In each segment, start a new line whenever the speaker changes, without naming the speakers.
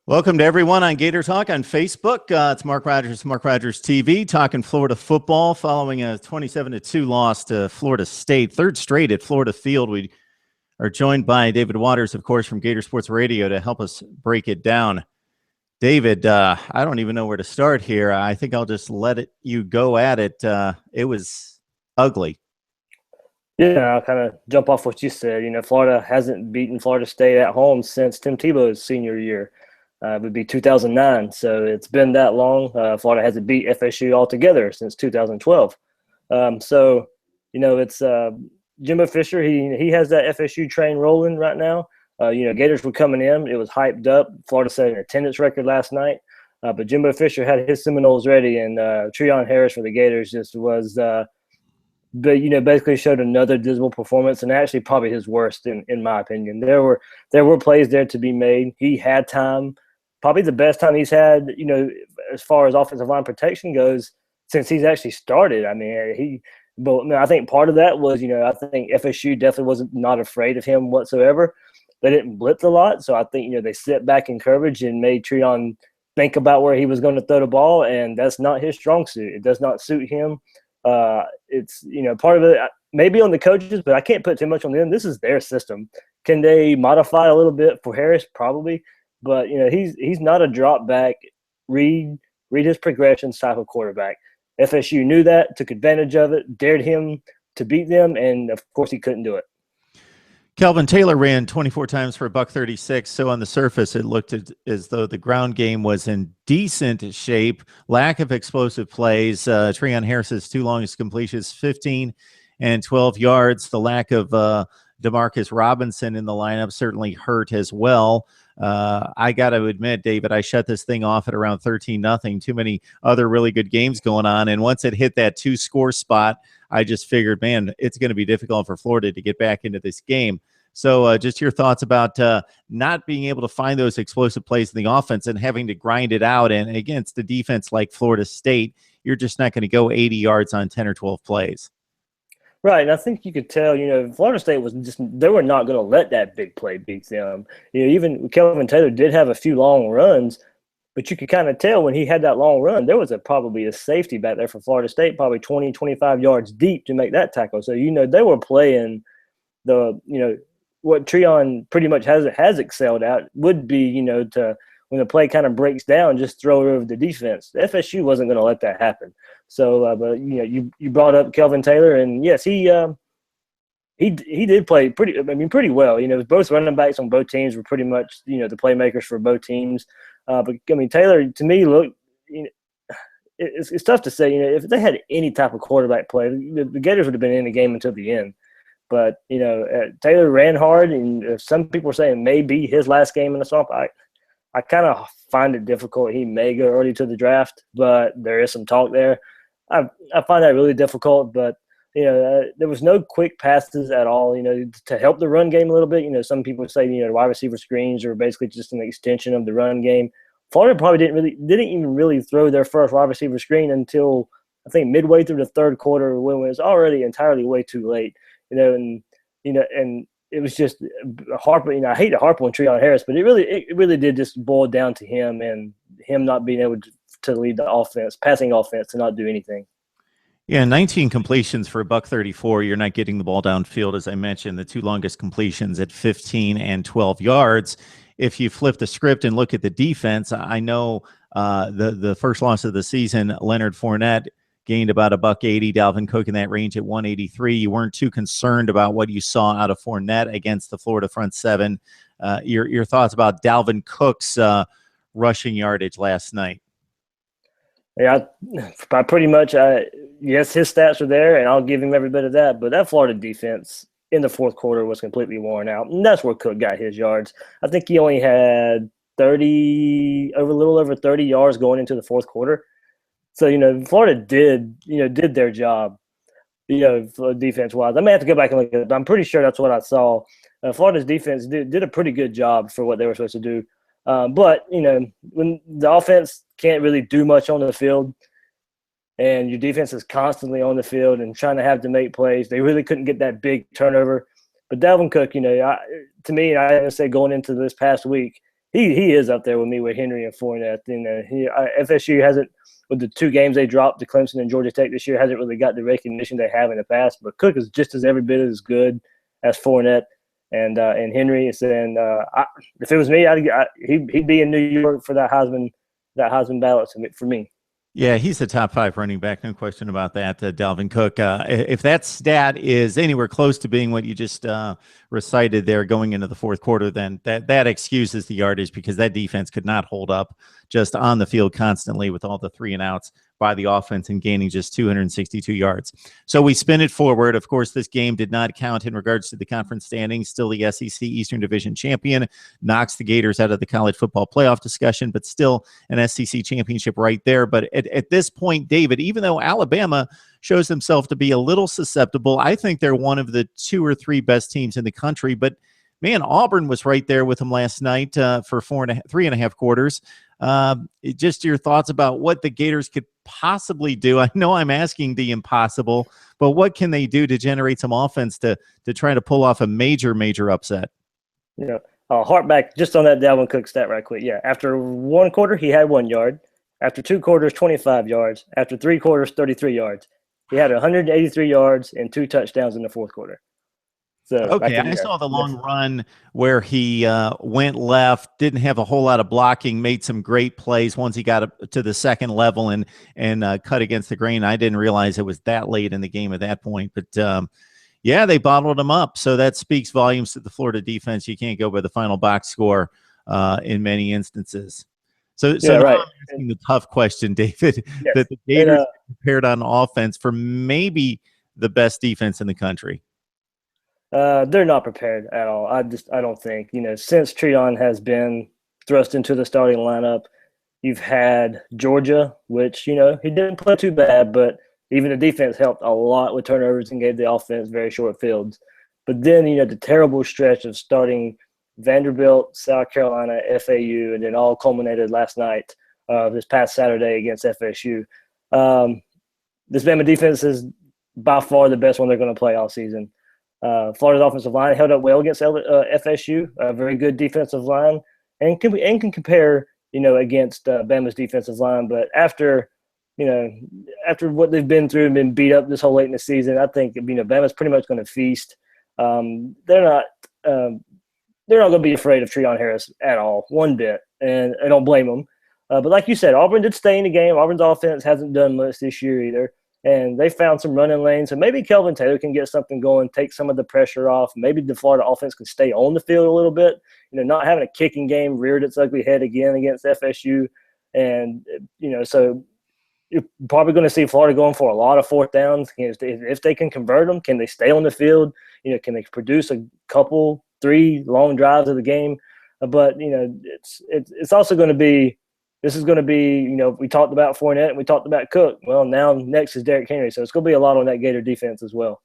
Welcome to everyone on Gator Talk on Facebook. It's Mark Rogers, Mark Rogers TV, talking Florida football following a 27-2 loss to Florida State, third straight at Florida Field. We are joined by David Waters, of course, from Gator Sports Radio to help us break it down. David, I don't even know where to start here. I think I'll just you go at it. It was ugly.
Yeah, I'll kind of jump off what you said. Florida hasn't beaten Florida State at home since Tim Tebow's senior year. It would be 2009, so it's been that long. Florida hasn't beat FSU altogether since 2012. It's Jimbo Fisher. He has that FSU train rolling right now. Gators were coming in. It was hyped up. Florida set an attendance record last night. But Jimbo Fisher had his Seminoles ready, and Treon Harris for the Gators just was basically showed another dismal performance, and actually probably his worst in my opinion. There were plays there to be made. He had time. Probably the best time he's had, as far as offensive line protection goes, since he's actually started. I think part of that was, I think FSU definitely was not afraid of him whatsoever. They didn't blitz a lot, so I think, they sit back in coverage and made Treon think about where he was going to throw the ball, and that's not his strong suit. It does not suit him. It's, part of it maybe on the coaches, but I can't put too much on them. This is their system. Can they modify a little bit for Harris? Probably. But, he's not a drop back, read his progressions type of quarterback. FSU knew that, took advantage of it, dared him to beat them, and, of course, he couldn't do it.
Kelvin Taylor ran 24 times for $136, so on the surface it looked as though the ground game was in decent shape. Lack of explosive plays. Treon Harris's two longest completions, 15 and 12 yards. The lack of Demarcus Robinson in the lineup certainly hurt as well. I got to admit, David, I shut this thing off at around 13-0. Too many other really good games going on. And once it hit that 2-score spot, I just figured, man, it's going to be difficult for Florida to get back into this game. So just your thoughts about not being able to find those explosive plays in the offense and having to grind it out. And against a defense like Florida State, you're just not going to go 80 yards on 10 or 12 plays.
Right, and I think you could tell, Florida State they were not going to let that big play beat them. Even Kelvin Taylor did have a few long runs, but you could kind of tell when he had that long run, there was probably a safety back there for Florida State, probably 20, 25 yards deep to make that tackle. So, they were playing what Treon pretty much has excelled at would be, to when the play kind of breaks down, just throw it over the defense. The FSU wasn't going to let that happen. So, but you brought up Kelvin Taylor, and yes, he did play pretty well. Both running backs on both teams were pretty much the playmakers for both teams. But Taylor to me looked. It's tough to say. If they had any type of quarterback play, the Gators would have been in the game until the end. But Taylor ran hard, and some people are saying maybe his last game in the Swamp. I kind of find it difficult. He may go early to the draft, but there is some talk there. I find that really difficult, but there was no quick passes at all. To help the run game a little bit. Some people say wide receiver screens are basically just an extension of the run game. Florida probably didn't even really throw their first wide receiver screen until I think midway through the third quarter, when it was already entirely way too late. And it was just harp. I hate to harp on Treon Harris, but it really did just boil down to him and him not being able to lead the offense, passing offense, to not do anything.
Yeah, 19 completions for $134. You're not getting the ball downfield, as I mentioned. The two longest completions at 15 and 12 yards. If you flip the script and look at the defense, I know the first loss of the season, Leonard Fournette gained about $180. Dalvin Cook in that range at 183. You weren't too concerned about what you saw out of Fournette against the Florida front seven. Your thoughts about Dalvin Cook's rushing yardage last night?
Yeah, I pretty much, yes, his stats are there, and I'll give him every bit of that. But that Florida defense in the fourth quarter was completely worn out, and that's where Cook got his yards. I think he only had a little over 30 yards going into the fourth quarter. So, Florida did their job, defense-wise. I may have to go back and look at it, but I'm pretty sure that's what I saw. Florida's defense did a pretty good job for what they were supposed to do. But, when the offense can't really do much on the field and your defense is constantly on the field and trying to have to make plays, they really couldn't get that big turnover. But Dalvin Cook, to me, I say going into this past week, he is up there with me with Henry and Fournette. FSU hasn't, with the 2 games they dropped to Clemson and Georgia Tech this year, hasn't really got the recognition they have in the past. But Cook is just as every bit as good as Fournette and Henry. And if it was me, he'd be in New York for that Heisman ballot for me.
Yeah, he's the top 5 running back. No question about that, Dalvin Cook. If that stat is anywhere close to being what you just recited there going into the fourth quarter, then that excuses the yardage, because that defense could not hold up just on the field constantly with all the 3 and outs by the offense and gaining just 262 yards. So we spin it forward. Of course, this game did not count in regards to the conference standings. Still the SEC Eastern Division champion, knocks the Gators out of the college football playoff discussion, but still an SEC championship right there. But at this point, David, even though Alabama shows themselves to be a little susceptible, I think they're one of the 2 or 3 best teams in the country. But man, Auburn was right there with them last night for 3.5 quarters. Just your thoughts about what the Gators could possibly do. I know I'm asking the impossible, but what can they do to generate some offense to try to pull off a major upset?
Harp back just on that Dalvin Cook stat right quick. Yeah, after 1 quarter, he had 1 yard. After 2 quarters, 25 yards. After 3 quarters, 33 yards. He had 183 yards and 2 touchdowns in the fourth quarter. So
okay, I saw the long run where he went left, didn't have a whole lot of blocking, made some great plays once he got up to the second level and cut against the grain. I didn't realize it was that late in the game at that point. But, yeah, they bottled him up. So that speaks volumes to the Florida defense. You can't go by the final box score in many instances. So
right.
I'm asking the tough question, David, that the Gators prepared on offense for maybe the best defense in the country.
They're not prepared at all. I don't think, since Treon has been thrust into the starting lineup, you've had Georgia, which, he didn't play too bad, but even the defense helped a lot with turnovers and gave the offense very short fields. But then, the terrible stretch of starting Vanderbilt, South Carolina, FAU, and then all culminated last night, this past Saturday against FSU. This Bama defense is by far the best one they're going to play all season. Florida's offensive line held up well against FSU, a very good defensive line, and can compare, against Bama's defensive line. But after what they've been through and been beat up this whole late in the season, I think Bama's pretty much going to feast. They're not going to be afraid of Treon Harris at all, one bit, and I don't blame them. But like you said, Auburn did stay in the game. Auburn's offense hasn't done much this year either. And they found some running lanes. So maybe Kelvin Taylor can get something going, take some of the pressure off. Maybe the Florida offense can stay on the field a little bit. Not having a kicking game reared its ugly head again against FSU. And, so you're probably going to see Florida going for a lot of 4th downs. If they can convert them, can they stay on the field? Can they produce a couple, 3 long drives of the game? But, it's also going to be – this is going to be, we talked about Fournette and we talked about Cook. Well, now next is Derrick Henry. So it's going to be a lot on that Gator defense as well.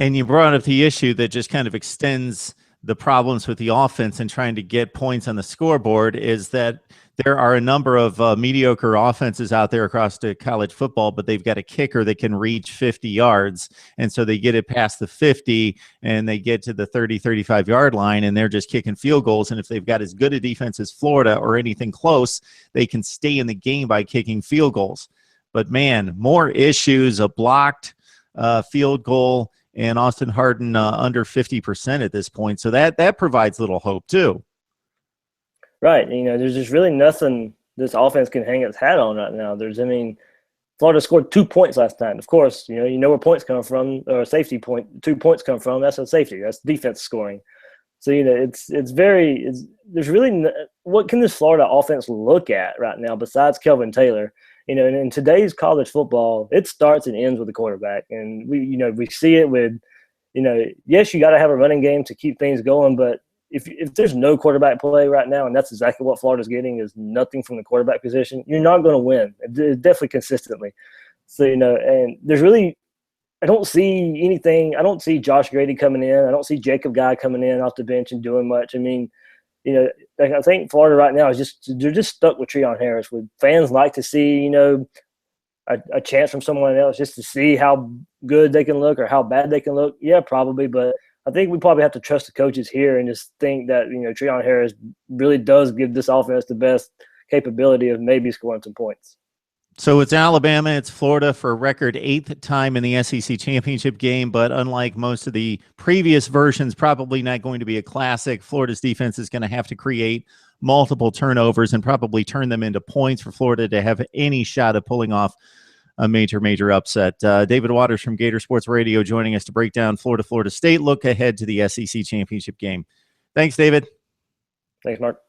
And you brought up the issue that just kind of extends the problems with the offense and trying to get points on the scoreboard is that there are a number of mediocre offenses out there across the college football, but they've got a kicker that can reach 50 yards. And so they get it past the 50 and they get to the 30, 35-yard line and they're just kicking field goals. And if they've got as good a defense as Florida or anything close, they can stay in the game by kicking field goals. But, man, more issues, a blocked field goal, and Austin Hardin under 50% at this point. So that provides little hope too.
Right. There's just really nothing this offense can hang its hat on right now. Florida scored 2 points last time. Of course, where points come from, or a safety point, 2 points come from. That's a safety. That's defense scoring. So, there's really what can this Florida offense look at right now besides Kelvin Taylor? And in today's college football, it starts and ends with the quarterback. And we see it with, yes, you got to have a running game to keep things going, but if there's no quarterback play right now, and that's exactly what Florida's getting is nothing from the quarterback position, you're not going to win. Definitely consistently. So, and there's really – I don't see anything – I don't see Josh Grady coming in. I don't see Jacob Guy coming in off the bench and doing much. I think Florida right now is they're just stuck with Treon Harris. With fans like to see, a chance from someone else just to see how good they can look or how bad they can look. Yeah, probably, but I think we probably have to trust the coaches here and just think that, Treon Harris really does give this offense the best capability of maybe scoring some points.
So it's Alabama, it's Florida for a record 8th time in the SEC championship game, but unlike most of the previous versions, probably not going to be a classic. Florida's defense is going to have to create multiple turnovers and probably turn them into points for Florida to have any shot of pulling off a major upset. David Waters from Gator Sports Radio joining us to break down Florida State. Look ahead to the SEC championship game. Thanks, David.
Thanks, Mark.